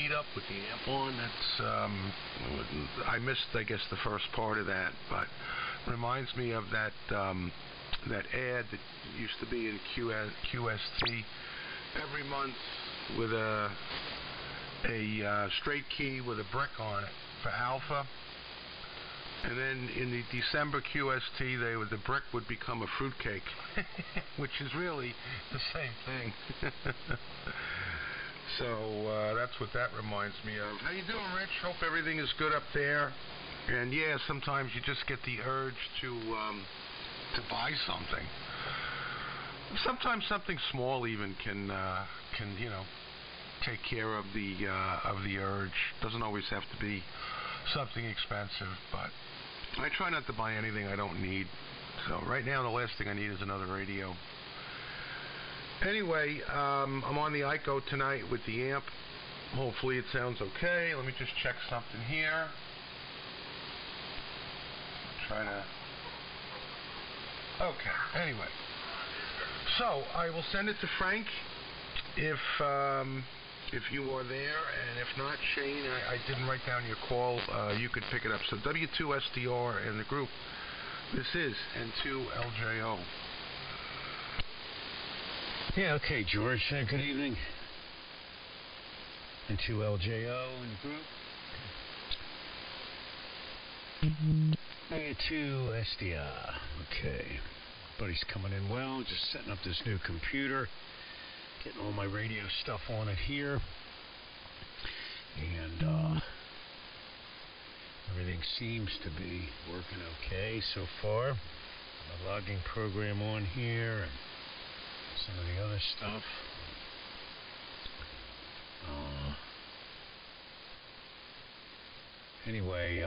keyed up with the amp on. That's I missed, I guess, the first part of that, but reminds me of that that ad that used to be in QST every month with a straight key with a brick on it for alpha. And then in the December QST, the brick would become a fruitcake, which is really the same thing. So that's what that reminds me of. How you doing, Rich? Hope everything is good up there. And yeah, sometimes you just get the urge to buy something. Sometimes something small even can you know, take care of the urge. Doesn't always have to be something expensive, but I try not to buy anything I don't need. So right now the last thing I need is another radio. Anyway, I'm on the ICO tonight with the amp. Hopefully it sounds okay. Let me just check something here. Okay, anyway. So I will send it to Frank if you are there, and if not, Shane, I didn't write down your call. You could pick it up. So W2SDR and the group. This is N2LJO. Yeah, okay, George. Good evening. N2LJO and the group. W2SDR. Okay. Buddy's coming in well. Just setting up this new computer. Getting all my radio stuff on it here. And everything seems to be working okay so far. Got a logging program on here and some of the other stuff. Anyway,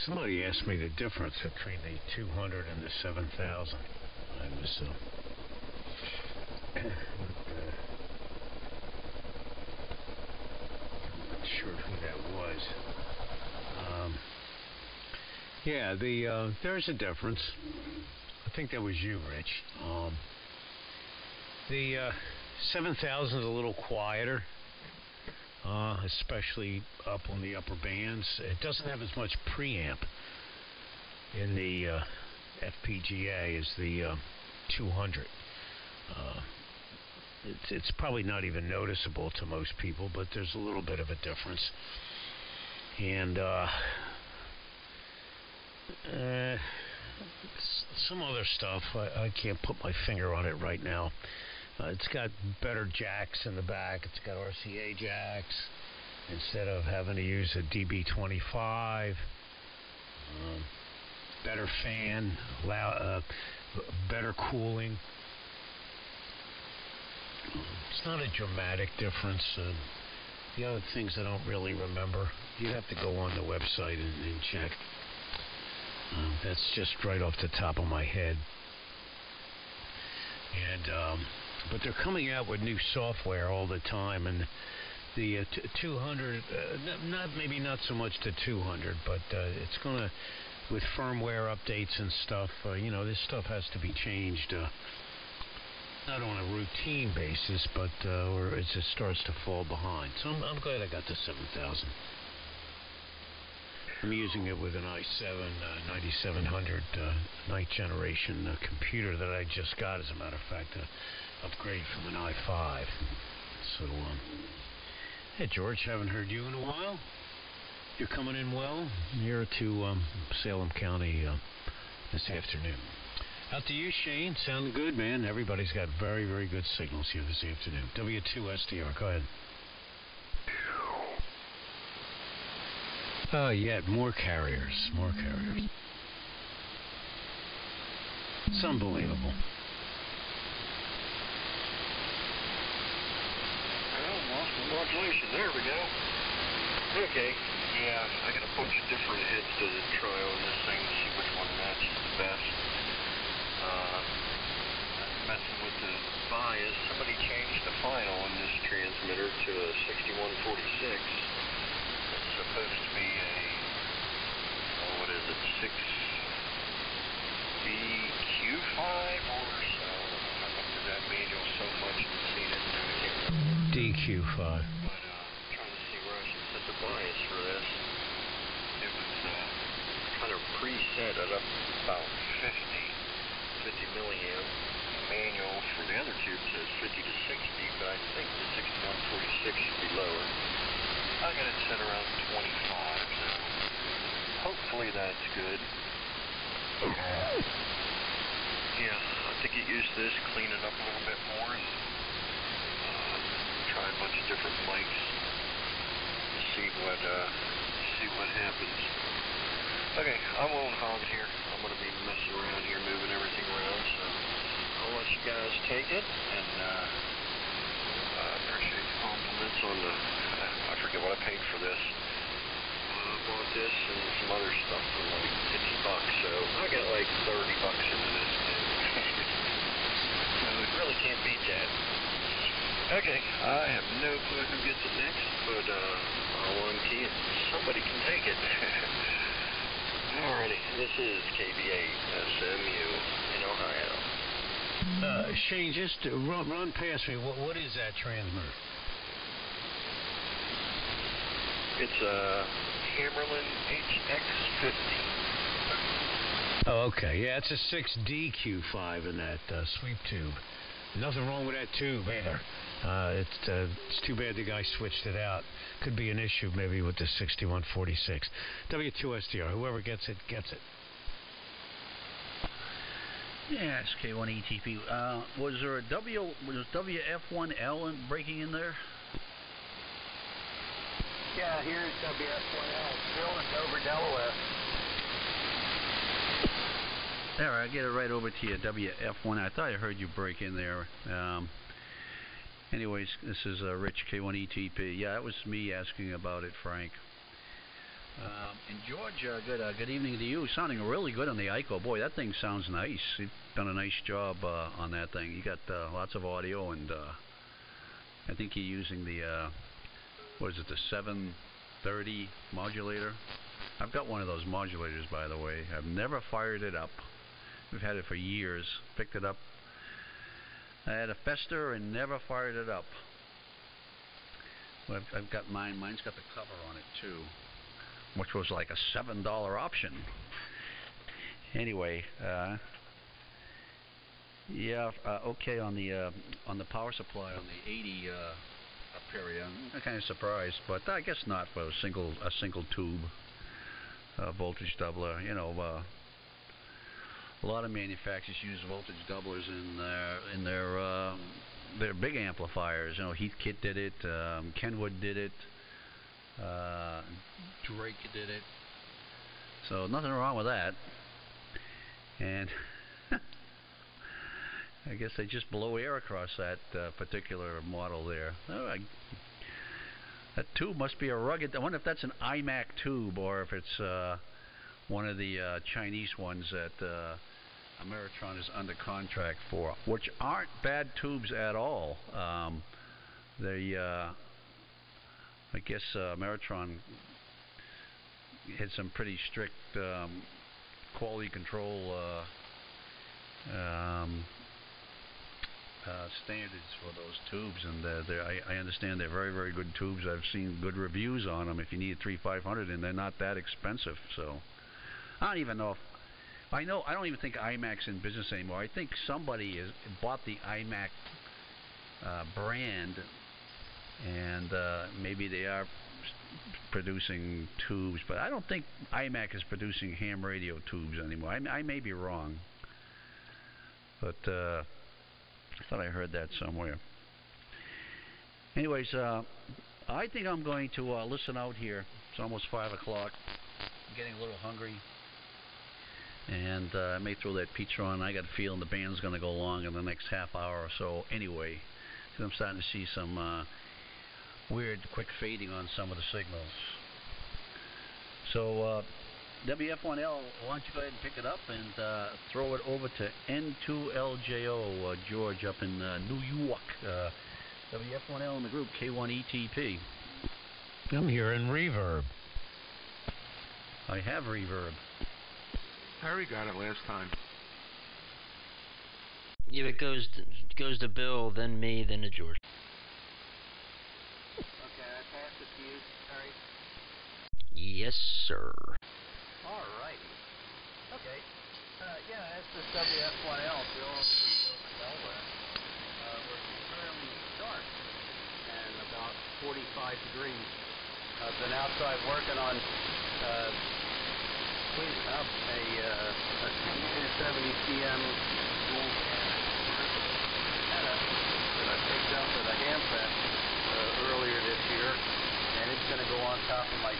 somebody asked me the difference between the 200 and the 7,000. I was not sure who that was. Yeah, there's a difference. I think that was you, Rich. The 7,000 is a little quieter, especially up on the upper bands. It doesn't have as much preamp in the FPGA as the 200. It's probably not even noticeable to most people, but there's a little bit of a difference. And some other stuff, I can't put my finger on it right now. It's got better jacks in the back. It's got RCA jacks instead of having to use a DB25. Better fan, better cooling. It's not a dramatic difference. The other things I don't really remember. You'd have to go on the website and check. That's just right off the top of my head. And but they're coming out with new software all the time, and the 200, maybe not so much the 200, but it's gonna, with firmware updates and stuff. You know, this stuff has to be changed. Not on a routine basis, but or it just starts to fall behind. So I'm glad I got the 7,000. I'm using it with an i7 9700 ninth generation computer that I just got, as a matter of fact, an upgrade from an i5. So, hey George, haven't heard you in a while. You're coming in well. I'm here to Salem County this afternoon. Out to you, Shane. Sounding good, man. Everybody's got very, very good signals here this afternoon. W2SDR, go ahead. Oh, yeah, more carriers. More carriers. It's unbelievable. Oh, lost my modulation. There we go. Okay. Yeah, I got a bunch of different heads to try on this thing to see which one matches the best. Messing with the bias. Somebody changed the final on this transmitter to a 6146. It's supposed to be a, what is it, 6BQ5 or so. I looked at that manual so much and seen it, and I can't remember. DQ5. But, the bias for this. It was kind of preset at about 50 milliamp. Manual for the other tube says 50 to 60, but I think the 6146 should be lower. I got it set around 25, so hopefully that's good. Yeah, I have to get used to this, clean it up a little bit more, and try a bunch of different mics and see what happens. Okay, I won't hog here. I'm going to be messing around here, moving everything around, so I'll let you guys take it, and I appreciate the compliments on the, I forget what I paid for this. I bought this and some other stuff for like $50, so I got like $30 into this thing. So it really can't beat that. Okay, I have no clue who gets it next, but I'll unkey it. Somebody can take it. Alrighty, this is KBA-SMU in Ohio. Shane, just run past me. What is that transmitter? It's a Hammerlin HX50. Oh, okay. Yeah, it's a 6DQ5 in that sweep tube. Nothing wrong with that tube either. It's too bad the guy switched it out. Could be an issue maybe with the 6146. W2SDR. Whoever gets it, gets it. Yes, K1ETP. Was there a was WF1L breaking in there? Yeah, here's WF1L, still in Dover, Delaware. There, I'll get it right over to you, WF1. I thought I heard you break in there. Anyways, this is Rich, K1ETP. Yeah, that was me asking about it, Frank. And George, good evening to you. Sounding really good on the ICO. Boy, that thing sounds nice. You've done a nice job on that thing. You got lots of audio, and I think you're using the, what is it, the 730 modulator? I've got one of those modulators, by the way. I've never fired it up. We've had it for years. Picked it up. I had a Fester and never fired it up. Well, I've got mine. Mine's got the cover on it too, which was like a $7 option. Anyway, yeah, okay on the power supply on the 80 up here. I'm kind of surprised, but I guess not for a single tube voltage doubler. You know, a lot of manufacturers use voltage doublers in their big amplifiers. You know, Heathkit did it, Kenwood did it, Drake did it. So nothing wrong with that. And I guess they just blow air across that particular model there. That tube must be a rugged. I wonder if that's an iMac tube or if it's one of the Chinese ones that Ameritron is under contract for, which aren't bad tubes at all. They, I guess Ameritron had some pretty strict quality control standards for those tubes, and I understand they're very, very good tubes. I've seen good reviews on them if you need a 3500, and they're not that expensive. So I don't even know if I don't even think iMac's in business anymore. I think somebody has bought the iMac brand, and maybe they are producing tubes, but I don't think iMac is producing ham radio tubes anymore. I may be wrong, but I thought I heard that somewhere. Anyways, I think I'm going to listen out here. It's almost 5 o'clock. I'm getting a little hungry, and I may throw that pizza on. I got a feeling the band's going to go long in the next half hour or so anyway, because I'm starting to see some weird quick fading on some of the signals. So WF1L, why don't you go ahead and pick it up and throw it over to N2LJO, George up in New York. WF1L in the group, K1ETP. I'm hearing reverb. I have reverb. Harry got it last time. Yeah, it goes to Bill, then me, then to George. Okay, I passed it to you, Harry. Yes, sir. All right. Okay. Yeah, that's the WF1L bill over Delaware. We're fairly dark and about 45 degrees. I've been outside working on cleaning up a 270 cm dual band antenna that I picked up at a ham fest earlier this year, and it's going to go on top of my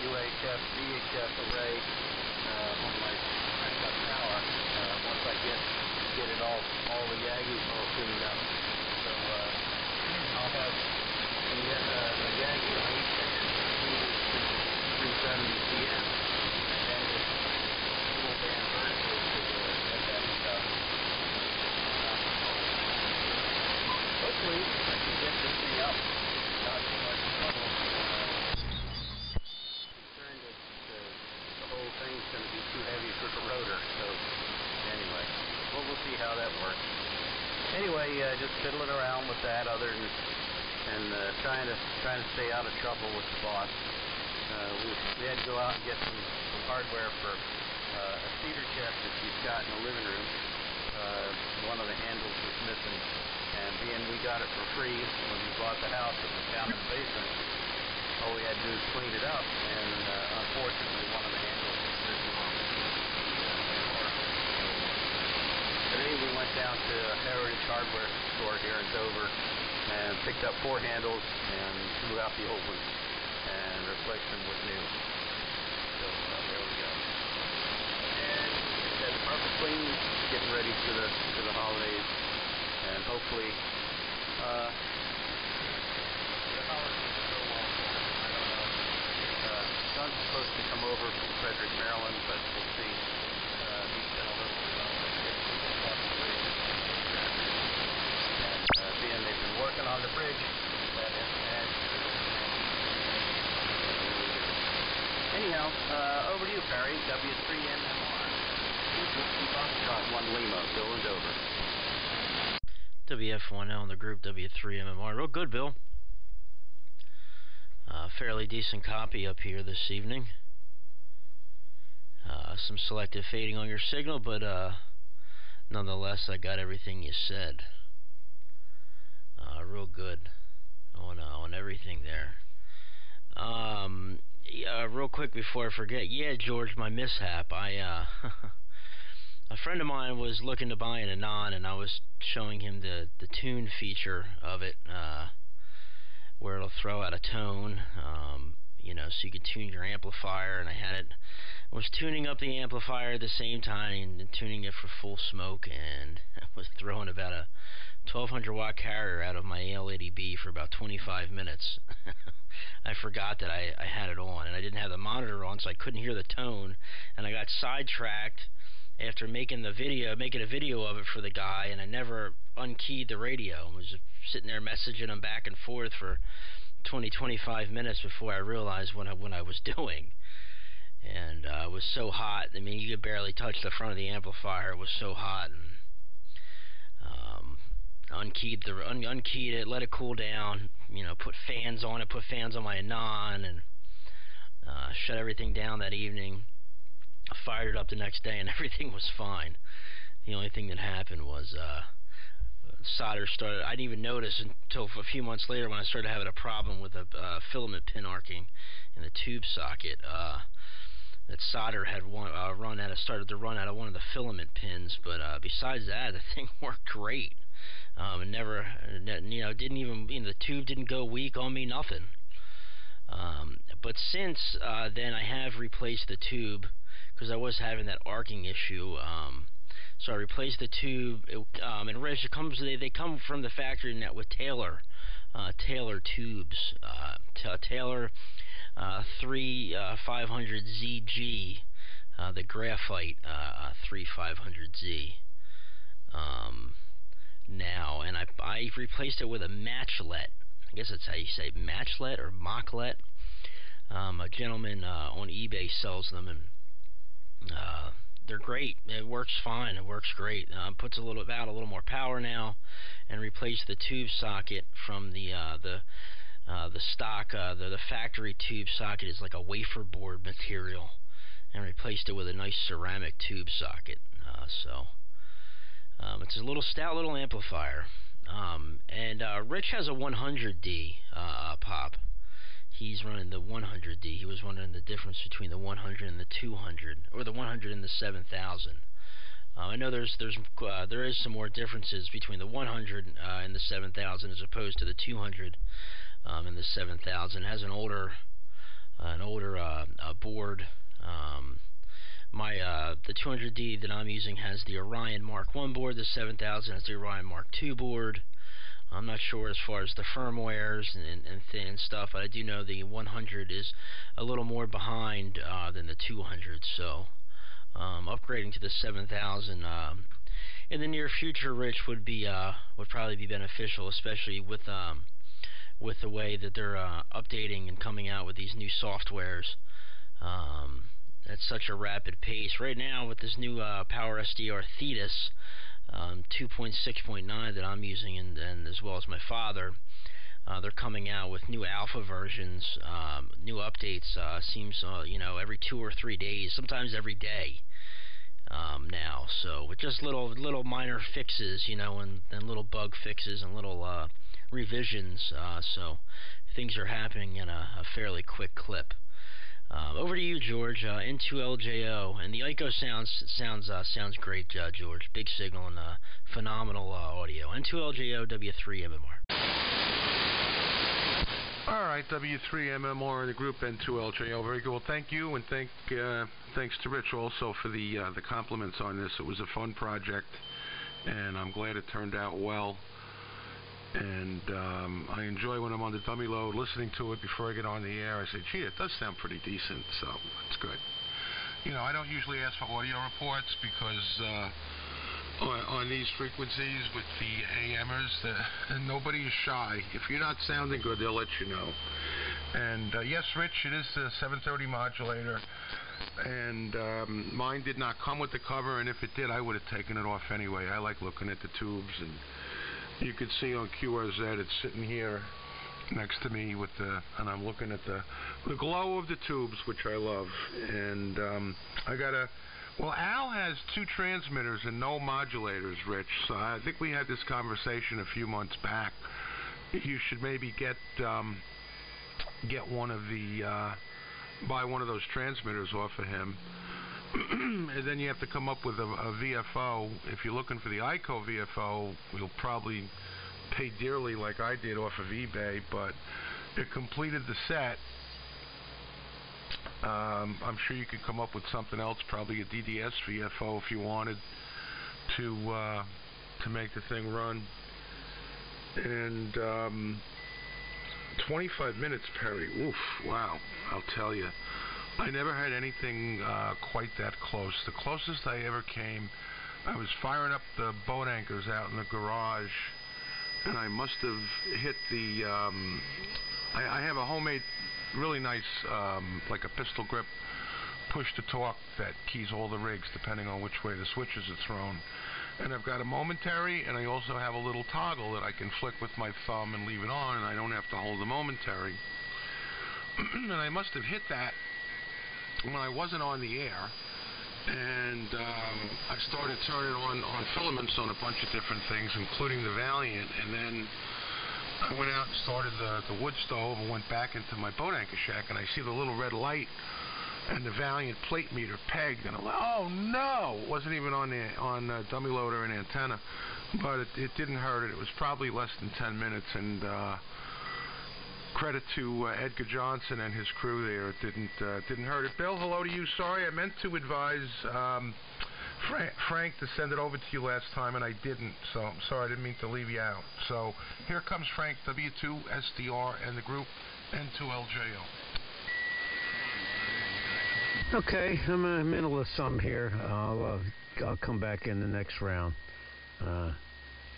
UHF VHF array on my backup tower once I get it all the Yagis all cleaned up. So I'll have a Yagi on each end, 370 cm, and then this dual band vertical to get that stuff. Hopefully I can get this thing up without too much trouble. Concerned that the whole thing's going to be too heavy for the rotor. So anyway, we'll see how that works. Anyway, just fiddling around with that, and trying to stay out of trouble with the boss. We had to go out and get some hardware for a cedar chest that she's got in the living room. One of the handles was missing, and being we got it for free when we bought the house, it was down in the basement. All we had to do is clean it up, and unfortunately one of the handles was missing off the door. Today we went down to a Heritage Hardware store here in Dover and picked up 4 handles and threw out the old ones and replaced them with new. So there we go. And that's perfect clean, getting ready for the holidays, and hopefully the holidays will go well for us. I don't know. Son's supposed to come over from Frederick, Maryland, but we'll see. He's been a little reluctant to get across the bridge. And being they've been working on the bridge, that has added to the anyhow, over to you, Perry. W3MMR. Foxtrot 1 Lima, Bill and Dover. WF1L in the group, W3MMR. Real good, Bill. Fairly decent copy up here this evening. Some selective fading on your signal, but nonetheless, I got everything you said. Real good on everything there. Real quick before I forget, yeah, George, my mishap. A friend of mine was looking to buy an Anon, and I was showing him the tune feature of it, where it'll throw out a tone, so you can tune your amplifier, and I was tuning up the amplifier at the same time and tuning it for full smoke, and I was throwing about a 1200 watt carrier out of my AL80B for about 25 minutes. I forgot that I had it on, and I didn't have the monitor on, so I couldn't hear the tone, and I got sidetracked after making a video of it for the guy, and I never unkeyed the radio. I was just sitting there messaging him back and forth for 20-25 minutes before I realized what I was doing. And it was so hot. I mean, you could barely touch the front of the amplifier. It was so hot. And unkeyed it, let it cool down. Put fans on it. Put fans on my Anon, and shut everything down that evening. I fired it up the next day, and everything was fine. The only thing that happened was solder started. I didn't even notice until a few months later when I started having a problem with a filament pin arcing in the tube socket. That solder had started to run out of one of the filament pins, but besides that, the thing worked great. And never, didn't even, the tube didn't go weak on me, nothing. But since then, I have replaced the tube because I was having that arcing issue. So I replaced the tube, and Rich, they come from the factory net with Taylor tubes, Taylor 3500ZG, the graphite 3500Z. Now, and I replaced it with a matchlet. I guess that's how you say matchlet or mocklet. A gentleman on eBay sells them, and they're great. It works fine. It works great. Puts a little more power now, and replaced the tube socket from the The stock, the factory tube socket is like a wafer board material, and replaced it with a nice ceramic tube socket. It's a stout little amplifier. And Rich has a 100D pop. He's running the 100D. He was wondering the difference between the 100 and the 200, or the 100 and the 7000. I know there is some more differences between the 100 and the 7000 as opposed to the 200 and the 7000. It has an older board. The 200D that I'm using has the Orion Mark 1 board. The 7000 has the Orion Mark 2 board. I'm not sure as far as the firmwares and stuff, but I do know the 100 is a little more behind than the 200. So upgrading to the 7000 in the near future, Rich, would probably be beneficial, especially with the way that they're updating and coming out with these new softwares at such a rapid pace. Right now, with this new Power SDR Thetis 2.6.9 that I'm using, and as well as my father, they're coming out with new alpha versions, new updates. Seems every 2 or 3 days, sometimes every day now. So with just little minor fixes, and little bug fixes and little revisions. So things are happening in a fairly quick clip. Over to you, George. N2LJO, and the ICO sounds great, George. Big signal and phenomenal audio. N2LJO, W3MMR. All right, W3MMR and the group N2LJO. Very good. Well, thank you, and thanks to Rich also for the compliments on this. It was a fun project, and I'm glad it turned out well. And I enjoy when I'm on the dummy load listening to it before I get on the air. I say, gee, it does sound pretty decent, so it's good. I don't usually ask for audio reports because on these frequencies with the AMers, nobody is shy. If you're not sounding good, they'll let you know. And yes, Rich, it is the 730 modulator. And mine did not come with the cover, and if it did, I would have taken it off anyway. I like looking at the tubes, and you can see on QRZ it's sitting here next to me and I'm looking at the glow of the tubes, which I love. And Al has 2 transmitters and no modulators, Rich. So I think we had this conversation a few months back. You should maybe get one of buy one of those transmitters off of him. And then you have to come up with a VFO. If you're looking for the ICO VFO, you'll probably pay dearly like I did off of eBay, but it completed the set. I'm sure you could come up with something else, probably a DDS VFO if you wanted to make the thing run. And 25 minutes, Perry. Oof, wow, I'll tell you. I never had anything quite that close. The closest I ever came, I was firing up the boat anchors out in the garage, and I must have hit the... I have a homemade, really nice, like a pistol grip, push-to-talk that keys all the rigs, depending on which way the switches are thrown. And I've got a momentary, and I also have a little toggle that I can flick with my thumb and leave it on, and I don't have to hold the momentary. And I must have hit that when I wasn't on the air, and I started turning on filaments on a bunch of different things, including the Valiant, and then I went out and started the wood stove and went back into my boat anchor shack, and I see the little red light and the Valiant plate meter pegged, and I'm like, oh no! It wasn't even on dummy loader and antenna, but it didn't hurt it. It was probably less than 10 minutes, and credit to Edgar Johnson and his crew there. It didn't hurt it. Bill, hello to you. Sorry, I meant to advise Frank to send it over to you last time, and I didn't. So I'm sorry, I didn't mean to leave you out. So here comes Frank, W2SDR, and the group N2LJO. Okay, I'm in the middle of something here. I'll come back in the next round. I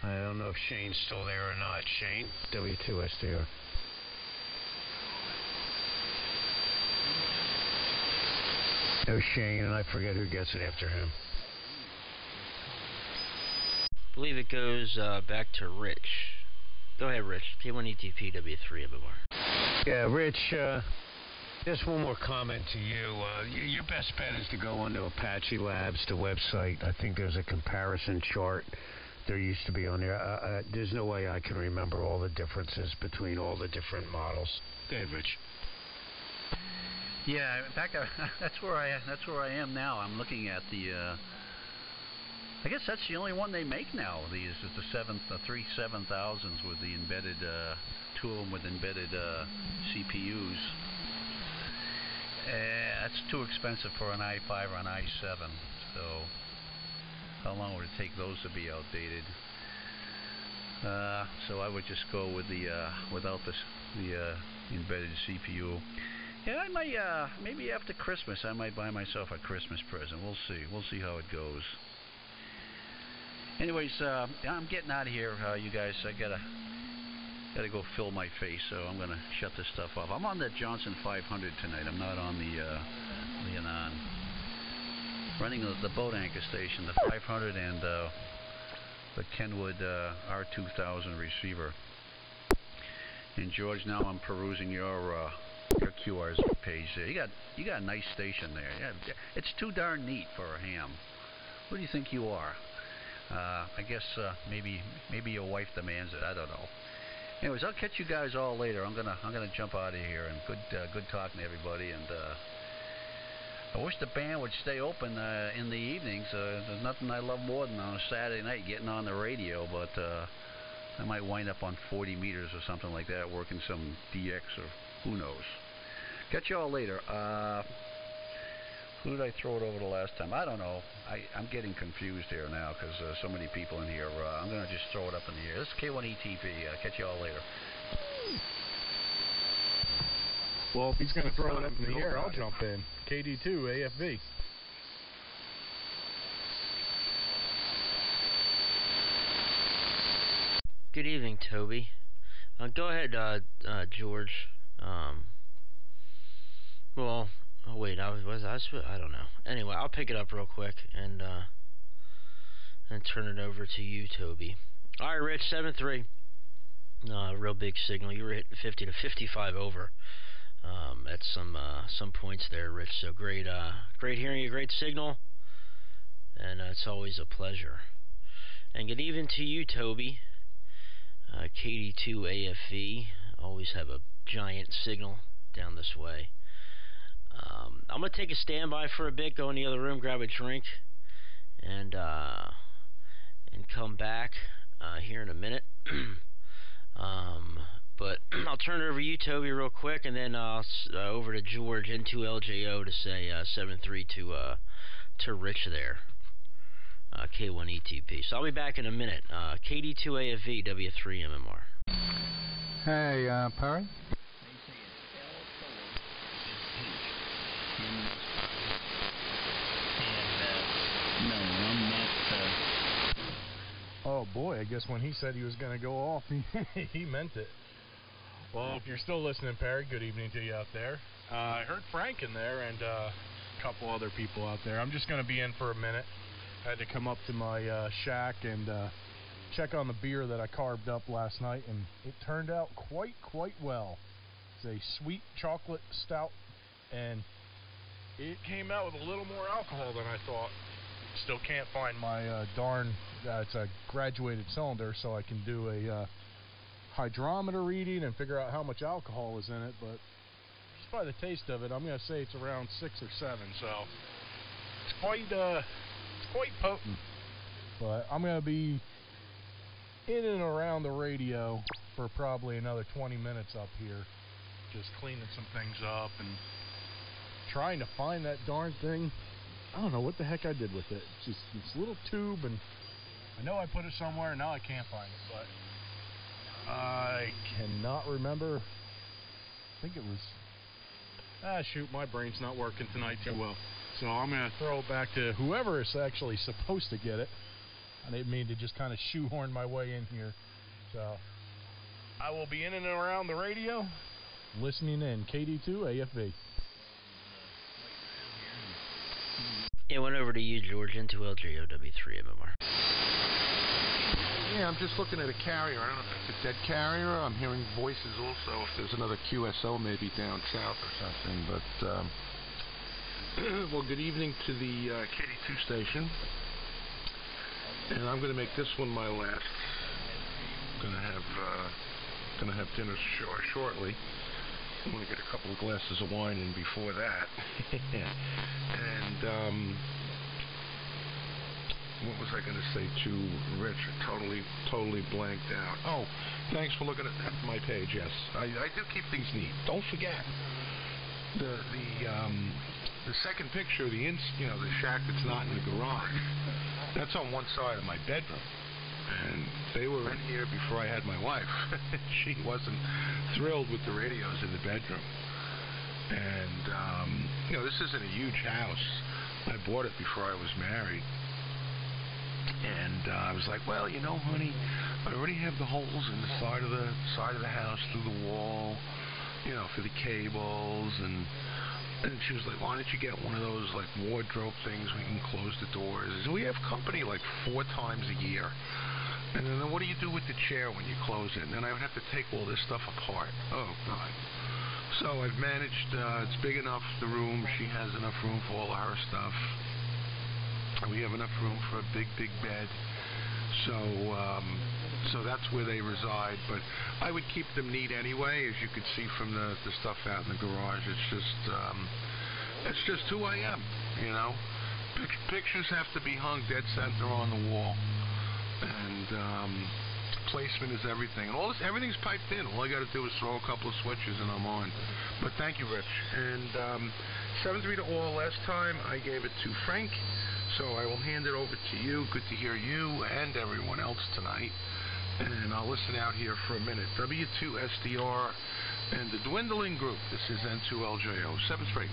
don't know if Shane's still there or not. Shane, W2SDR. No Shane, and I forget who gets it after him. I believe it goes back to Rich. Go ahead, Rich. K1ETP, W3MMR. Yeah, Rich, just one more comment to you. Your best bet is to go onto Apache Labs, the website. I think there's a comparison chart there used to be on there. There's no way I can remember all the differences between all the different models. Go ahead, Rich. Yeah, in fact, that's where I am now. I'm looking at the. I guess that's the only one they make now. These is the three 7000s with the embedded, two of them with embedded CPUs. That's too expensive for an i5 or an i7. So, how long would it take those to be outdated? So I would just go with the without the embedded CPU. Yeah, I might maybe after Christmas I might buy myself a Christmas present. We'll see. We'll see how it goes. Anyways, I'm getting out of here, you guys. I gotta go fill my face, so I'm gonna shut this stuff off. I'm on the Johnson 500 tonight. I'm not on the Leonon. Running the boat anchor station, the 500 and the Kenwood R2000 receiver. And George, now I'm perusing your QR's page there. You got a nice station there. Yeah, it's too darn neat for a ham. Who do you think you are? I guess maybe your wife demands it. I don't know. Anyways, I'll catch you guys all later. I'm gonna jump out of here, and good talking to everybody. And I wish the band would stay open in the evenings. There's nothing I love more than on a Saturday night getting on the radio. But I might wind up on 40 meters or something like that, working some DX or who knows. Catch you all later. Who did I throw it over the last time? I don't know. I'm getting confused here now because so many people in here. I'm going to just throw it up in the air. This is K1ETP. Catch you all later. Well, if he's going to throw it up in the air, I'll jump in. KD2 AFV. Good evening, Toby. Go ahead, George. Well, oh wait, I don't know. Anyway, I'll pick it up real quick and turn it over to you, Toby. All right, Rich, 7-3. Real big signal. You were hitting 50 to 55 over at some points there, Rich. So great hearing you. Great signal, and it's always a pleasure. And good evening to you, Toby. KD2 AFV. Always have a giant signal down this way. I'm going to take a standby for a bit, go in the other room, grab a drink, and come back here in a minute. But I'll turn it over to you, Toby, real quick, and then over to George, N2LJO, to say 7-3 to Rich there. K1ETP. So I'll be back in a minute. KD2 AFV, W3MMR. Hey, Perry? Oh boy, I guess when he said he was going to go off, he meant it. Well, if you're still listening, Perry, good evening to you out there. I heard Frank in there and a couple other people out there. I'm just going to be in for a minute. I had to come up to my shack and check on the beer that I carved up last night, and it turned out quite well. It's a sweet chocolate stout, and it came out with a little more alcohol than I thought. Still can't find my darn, it's a graduated cylinder, so I can do a hydrometer reading and figure out how much alcohol is in it, but just by the taste of it, I'm going to say it's around 6 or 7, so it's quite potent. But I'm going to be in and around the radio for probably another 20 minutes up here, just cleaning some things up and trying to find that darn thing. I don't know what the heck I did with it. It's just this little tube, and I know I put it somewhere, and now I can't find it, but I cannot remember. I think it was... shoot, my brain's not working tonight too well. So I'm going to throw it back to whoever is actually supposed to get it. I didn't mean to just kind of shoehorn my way in here. So I will be in and around the radio, listening in. KD2 AFV. It went over to you, George, N2LJO, W3MMR. Yeah, I'm just looking at a carrier. I don't know if it's a dead carrier. I'm hearing voices also if there's another QSO maybe down south or something. But, well, good evening to the KD2 station. And I'm going to make this one my last. I'm going to have dinner shortly. I'm going to get a couple of glasses of wine in before that. And, what was I going to say to Rich? Totally blanked out. Oh, thanks for looking at my page. Yes, I do keep things neat. Don't forget the second picture, the shack that's not in the garage. That's on one side of my bedroom, and they were in here before I had my wife. She wasn't thrilled with the radios in the bedroom, and this isn't a huge house. I bought it before I was married. And I was like, well, honey, I already have the holes in the side of the house through the wall, for the cables, and she was like, why don't you get one of those like wardrobe things we can close the doors? And we have company like 4 times a year. And then what do you do with the chair when you close it? And then I would have to take all this stuff apart. Oh God. So I've managed. It's big enough, the room. She has enough room for all of her stuff. We have enough room for a big bed, so that's where they reside. But I would keep them neat anyway, as you could see from the stuff out in the garage. It's just who I am, Pictures have to be hung dead center on the wall, and placement is everything. And everything's piped in. All I got to do is throw a couple of switches and I'm on. But thank you, Rich. And 7-3 to all. Last time I gave it to Frank. So I will hand it over to you. Good to hear you and everyone else tonight. And I'll listen out here for a minute. W2SDR and the Dwindling Group. This is N2LJO. 7-3.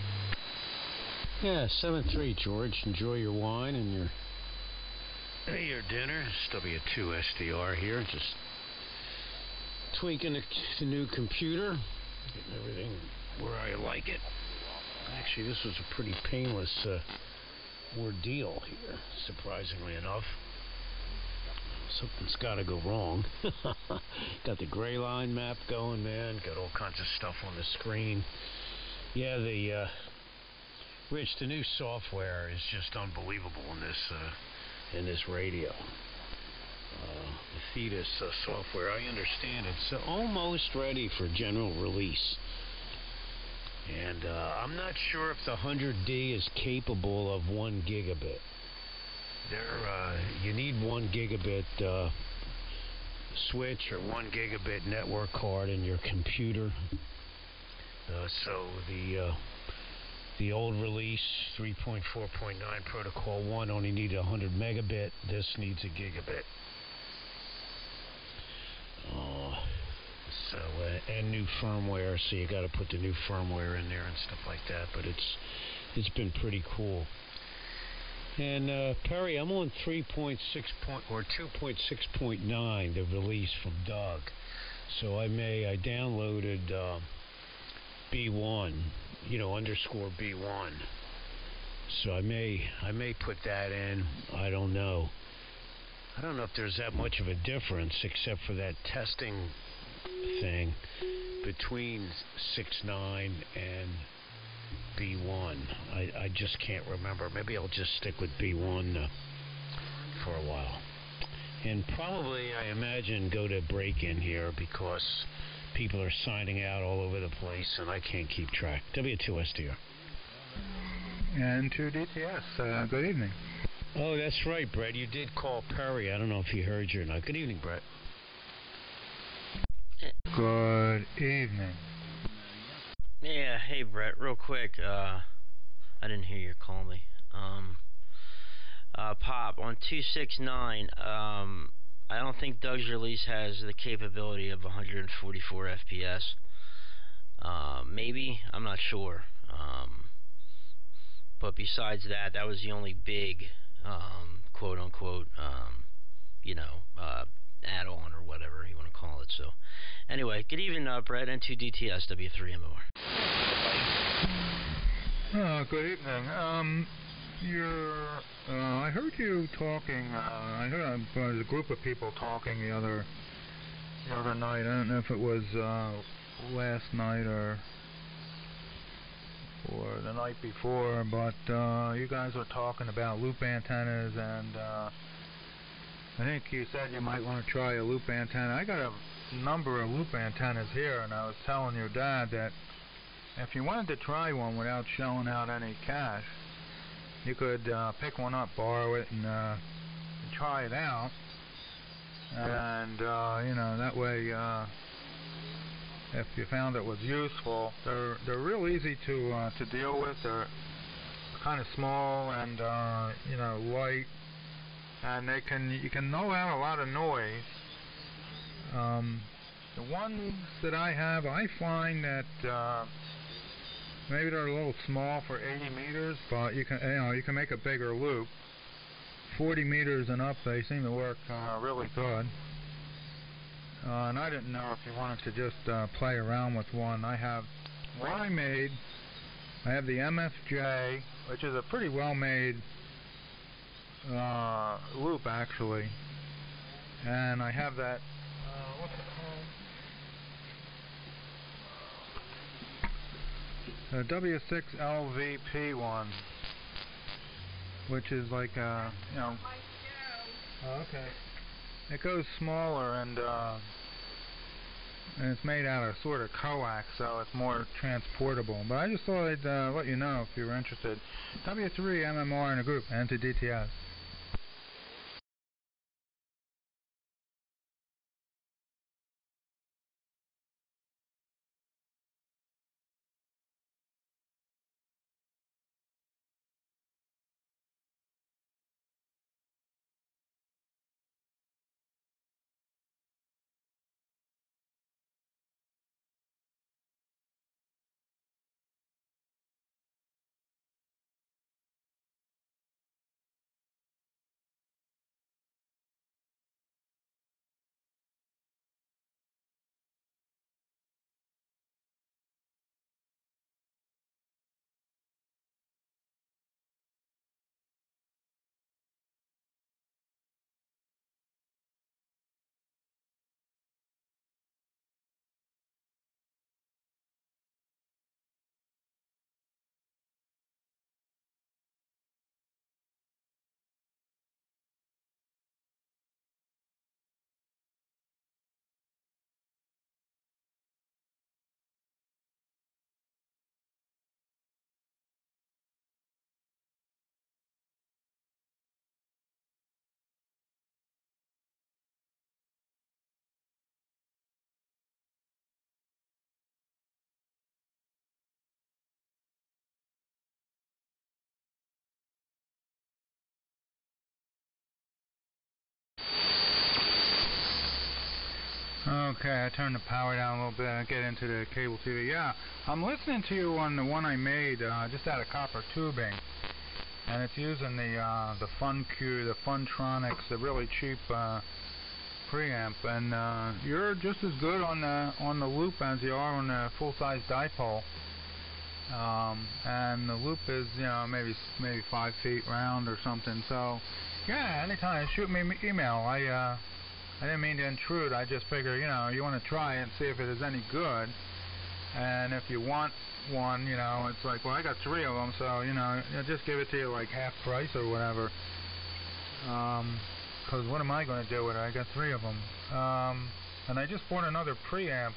Yeah, 7-3, George. Enjoy your wine and your dinner. It's W2SDR here. Just tweaking the new computer. Getting everything where I like it. Actually, this was a pretty painless ordeal here, surprisingly enough. Something's got to go wrong. Got the gray line map going, man. Got all kinds of stuff on the screen. Yeah, Rich, the new software is just unbelievable in this radio. The Thetis software, I understand it's almost ready for general release. And I'm not sure if the 100D is capable of 1 gigabit. You need 1 gigabit switch or 1 gigabit network card in your computer. So the old release 3.4.9 Protocol 1 only needed 100 megabit. This needs a gigabit. And new firmware, so you got to put the new firmware in there and stuff like that. But it's been pretty cool. And Perry, I'm on 3.6 or 2.6.9, the release from Doug. So I downloaded B1, underscore B1. So I may put that in. I don't know. I don't know if there's that much of a difference, except for that testing thing between 6.9 and B1. I just can't remember. Maybe I'll just stick with B1 for a while. And probably, I imagine, go to break-in here because people are signing out all over the place and I can't keep track. W2SDR. And 2DTS. Good evening. Oh, that's right, Brett. You did call Perry. I don't know if he heard you or not. Good evening, Brett. Good evening. Yeah, hey Brett, real quick, I didn't hear you call me. Pop, on 269, I don't think Doug's release has the capability of 144 FPS. Maybe, I'm not sure. But besides that, that was the only big, quote-unquote, add-on or whatever you want to call it. So, anyway, good evening, Brett, N2DTS, W3MMR. Good evening. I heard you talking. I heard there was a group of people talking the other night. I don't know if it was last night or the night before, but you guys were talking about loop antennas, and I think you said you might want to try a loop antenna. I got a number of loop antennas here, and I was telling your dad that if you wanted to try one without shelling out any cash, you could pick one up, borrow it, and try it out. And that way, if you found it was useful, they're real easy to deal with. They're kind of small and light, and you can null out a lot of noise. The ones that I have, I find that maybe they're a little small for 80 meters, but you can make a bigger loop. 40 meters and up, they seem to work really good. And I didn't know if you wanted to just play around with one. I have one I made. I have the MFJ, which is a pretty well-made loop, actually. And I have that, what's it called? The W6LVP one, which is like oh, okay. It goes smaller, and it's made out of sort of coax, so it's more transportable. But I just thought I'd let you know if you were interested. W3MMR in a group, N2DTS. Okay, I turned the power down a little bit and get into the cable TV. Yeah, I'm listening to you on the one I made just out of copper tubing, and it's using the FunQ, the Funtronics, the really cheap preamp, and you're just as good on the loop as you are on the full-size dipole. And the loop is maybe 5 feet round or something. So yeah, anytime, shoot me an email. I didn't mean to intrude. I just figure, you want to try it and see if it is any good. And if you want one, it's like, well, I got 3 of them, so, I'll just give it to you like half price or whatever. Because what am I going to do with it? I got 3 of them. And I just bought another preamp.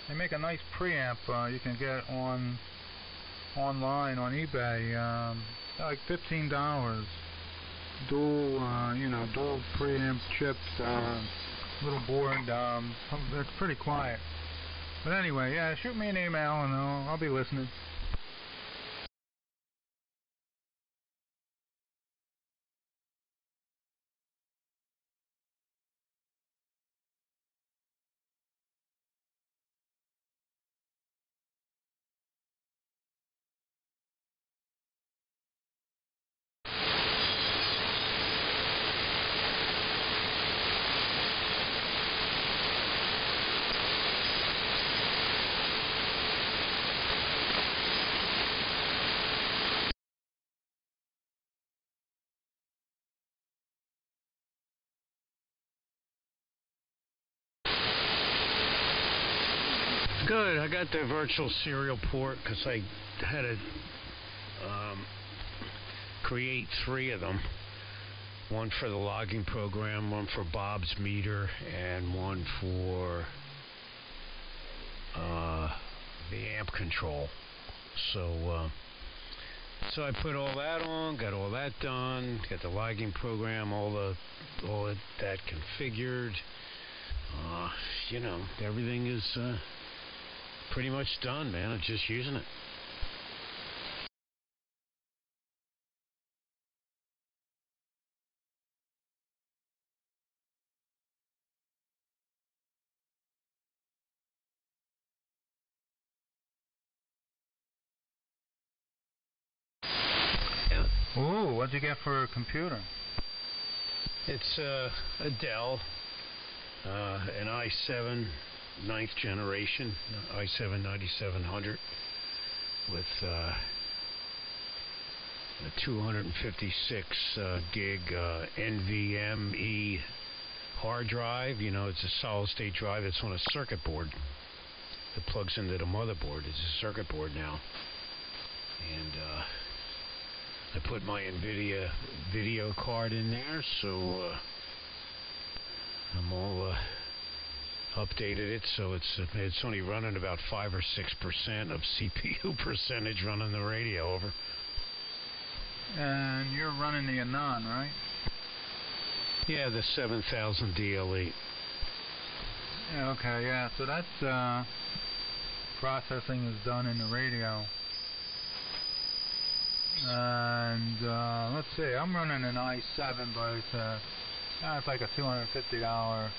They make a nice preamp you can get online on eBay. Like $15. Dual preamp chips, little board. It's pretty quiet. But anyway, yeah, shoot me an email and I'll be listening. Good. I got the virtual serial port because I had to create 3 of them. One for the logging program, one for Bob's meter, and one for the amp control. So I put all that on, got all that done, got the logging program, all of that configured. Everything is pretty much done, man. I'm just using it. Ooh, what'd you get for a computer? It's a Dell, an i7 9th generation, i7 9700 with a 256 gig NVMe hard drive. It's a solid state drive. It's on a circuit board that plugs into the motherboard. It's a circuit board now. And I put my NVIDIA video card in there, so I'm all updated it, so it's only running about 5 or 6% of CPU percentage running the radio over. And you're running the Anon, right? Yeah, the 7000 DLE. Yeah, okay, yeah. So that's processing is done in the radio. And let's see, I'm running an i7, but it's like a $250